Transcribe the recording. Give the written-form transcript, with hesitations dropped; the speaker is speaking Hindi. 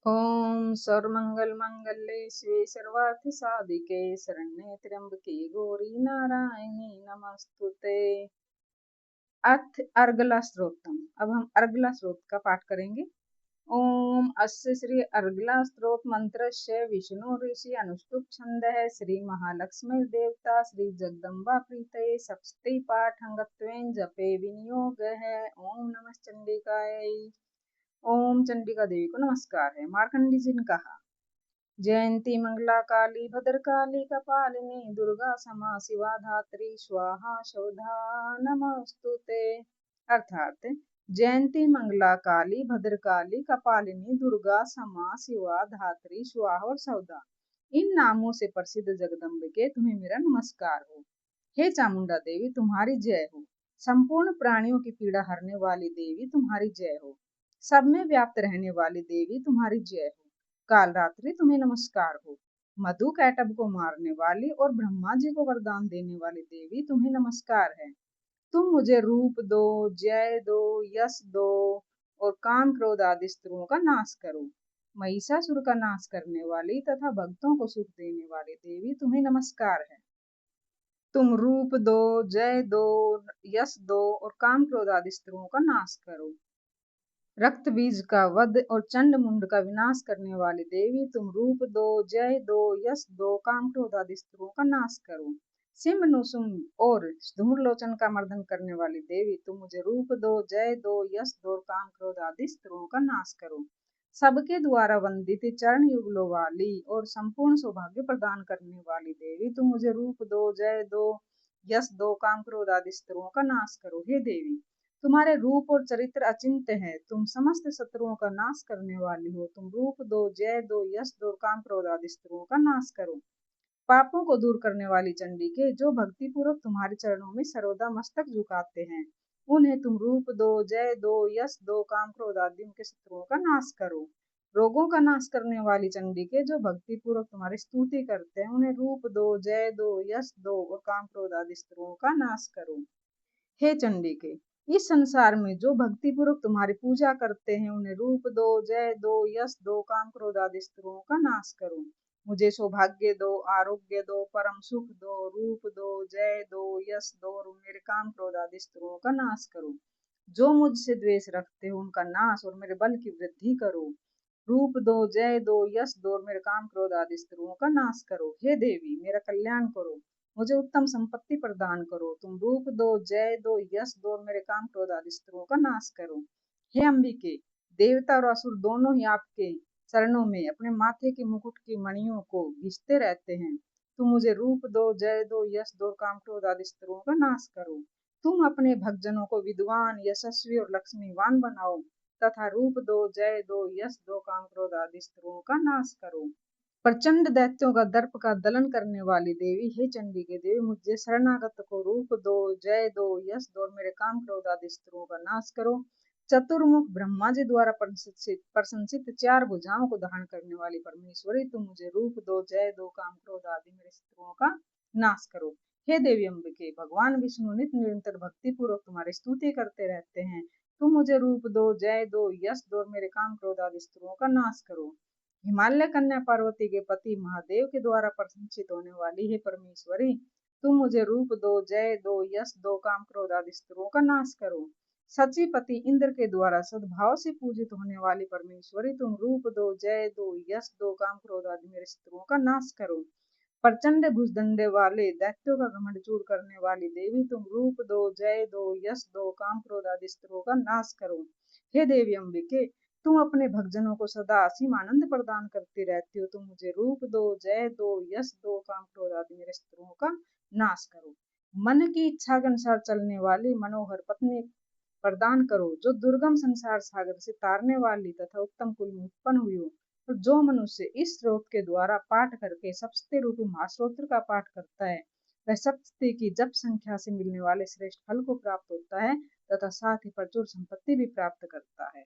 ओम सर्वमंगल मंगले शिवे सर्वार्थ साधिके शरण्ये त्र्यंबके गौरी नारायणी नमस्तुते। अर्थ अर्गला स्त्रोत्रम। अब हम अर्गला स्त्रोत का पाठ करेंगे। ओम अस्य श्री अर्गला स्त्रोत मंत्रस्य विष्णु ऋषि अनुष्टुप छंदः श्री महालक्ष्मी देवता श्री जगदम्बा प्रीतये सप्तति पाठंगत्वेन जपे विनियोगः। ओम नमः चंडिकाय। ओम चंडिका देवी को नमस्कार है। मार्कंडी जी ने कहा, जयंती मंगला काली भद्रकाली कपालिनी दुर्गा समा शिवा धात्री स्वाहा शोधा नमस्तुते। अर्थात जयंती मंगला काली भद्रकाली कपालिनी दुर्गा समा शिवा धात्री स्वाहा और सौदा, इन नामों से प्रसिद्ध जगदम्बिके तुम्हें मेरा नमस्कार हो। हे चामुंडा देवी तुम्हारी जय हो। संपूर्ण प्राणियों की पीड़ा हरने वाली देवी तुम्हारी जय हो। सब में व्याप्त रहने वाली देवी तुम्हारी जय हो। काल रात्रि तुम्हें नमस्कार हो। मधु कैटब को मारने वाली और ब्रह्मा जी को वरदान देने वाली देवी तुम्हें नमस्कार है। तुम मुझे रूप दो, जय दो, यश दो और काम क्रोध आदि शत्रुओं का नाश करो। महिषासुर का नाश करने वाली तथा भक्तों को सुख देने वाली देवी तुम्हें नमस्कार है। तुम रूप दो, जय दो, यश दो और काम क्रोध आदि शत्रुओं का नाश करो। रक्त बीज का वध और चंड मुंड का विनाश करने वाली देवी तुम रूप दो, जय दो, यश दो, काम क्रोध आदि शत्रुओं का नाश करो। सिंह नुसुम और धूम्रलोचन का मर्दन करने वाली देवी तुम मुझे रूप दो, जय दो, यश दो, काम क्रोध आदि शत्रुओं का नाश करो। सबके द्वारा वंदित चरण युगलों वाली और संपूर्ण सौभाग्य प्रदान करने वाली देवी तुम मुझे रूप दो, जय दो, यश दो, काम क्रोध आदि शत्रुओं का नाश करो। हे देवी, तुम्हारे रूप और चरित्र अचिंत्य है। तुम समस्त शत्रुओं का नाश करने वाली हो। तुम रूप दो, जय दो, यश दो, काम क्रोध आदि शत्रुओं का नाश करो। पापों को दूर करने वाली चंडी के जो भक्ति पूर्वक तुम्हारे चरणों में सर्वदा मस्तक झुकाते हैं, उन्हें तुम रूप दो, जय दो, यश दो, काम क्रोध आदि उनके शत्रुओं का नाश करो। रोगों का नाश करने वाली चंडी के जो भक्ति पूर्वक तुम्हारी स्तुति करते हैं, उन्हें रूप दो, जय दो, यश दो और काम क्रोध आदि शत्रुओं का नाश करो। हे चंडिके, इस संसार में जो भक्ति पूर्वक तुम्हारी पूजा करते हैं, उन्हें रूप दो, जय दो, यश दो, काम क्रोध आदि शत्रुओं का नाश करो। मुझे सौभाग्य दो, आरोग्य दो, परम सुख दो, रूप दो, जय दो, यश दो और मेरे काम क्रोध आदि शत्रुओं का नाश करो। जो मुझसे द्वेष रखते हो उनका नाश और मेरे बल की वृद्धि करो। रूप दो, जय दो, यश दो और मेरे काम क्रोध आदि शत्रुओं का नाश करो। हे देवी, मेरा कल्याण करो, मुझे उत्तम संपत्ति प्रदान करो। तुम रूप दो, जय दो, यश दो और मेरे काम क्रोध आदि शत्रुओं का नाश करो। हे अंबिके, देवता और असुर दोनों ही आपके चरणों में अपने माथे के मुकुट की मणियों को घिसते रहते हैं। तुम मुझे रूप दो, जय दो, यश दो, काम क्रोध आदि शत्रुओं का नाश करो। तुम अपने भक्तजनों को विद्वान, यशस्वी और लक्ष्मीवान बनाओ तथा रूप दो, जय दो, यश दो, काम क्रोध आदि शत्रुओं का नाश करो। प्रचंड दैत्यों का दर्प का दलन करने वाली देवी, हे चंडी के देवी, मुझे शरणागत को रूप दो, जय दो, यश दो और मेरे काम क्रोध आदि शत्रुओं का नाश करो। चतुर्मुख ब्रह्मा जी द्वारा प्रशंसित चार भुजाओं को धारण करने वाली परमेश्वरी, तुम मुझे रूप दो, जय दो, काम क्रोध आदि मेरे शत्रुओं का नाश करो। हे देवी अम्बिके, भगवान विष्णु नित्य निरंतर भक्ति पूर्वक तुम्हारी स्तुति करते रहते हैं। तुम मुझे रूप दो, जय दो, यश दो और मेरे काम क्रोध आदि शत्रुओं का नाश करो। हिमालय कन्या पार्वती के पति महादेव के द्वारा प्रशंसित होने वाली है परमेश्वरी, तुम मुझे रूप दो, जय दो, यश दो, काम क्रोध आदि शत्रुओं का नाश करो। सचिपति इंद्र के द्वारा सद्भाव से पूजित होने वाली परमेश्वरी, तुम रूप दो, जय दो, यश दो, काम क्रोध आदि मेरे शत्रुओं का नाश करो। प्रचंड भुजदंडे वाले दैत्यों का घमंड चूर करने वाली देवी, तुम रूप दो, जय दो, यश दो, काम क्रोध आदि शत्रुओं का नाश करो। हे देवी अम्बिके, तुम अपने भक्तजनों को सदा असीम आनंद प्रदान करती रहती हो। तुम मुझे रूप दो, जय दो, यश दो, काम क्रोध आदि मेरे शत्रुओं का नाश करो। मन की इच्छा के अनुसार चलने वाली मनोहर पत्नी प्रदान करो, जो दुर्गम संसार सागर से तारने वाली तथा उत्तम कुल में उत्पन्न हुई हो। तो जो मनुष्य इस स्रोत के द्वारा पाठ करके सप्तशती रूपी महास्त्रोत्र का पाठ करता है, वह सप्तशती की जप संख्या से मिलने वाले श्रेष्ठ फल को प्राप्त होता है तथा साथ ही प्रचुर संपत्ति भी प्राप्त करता है।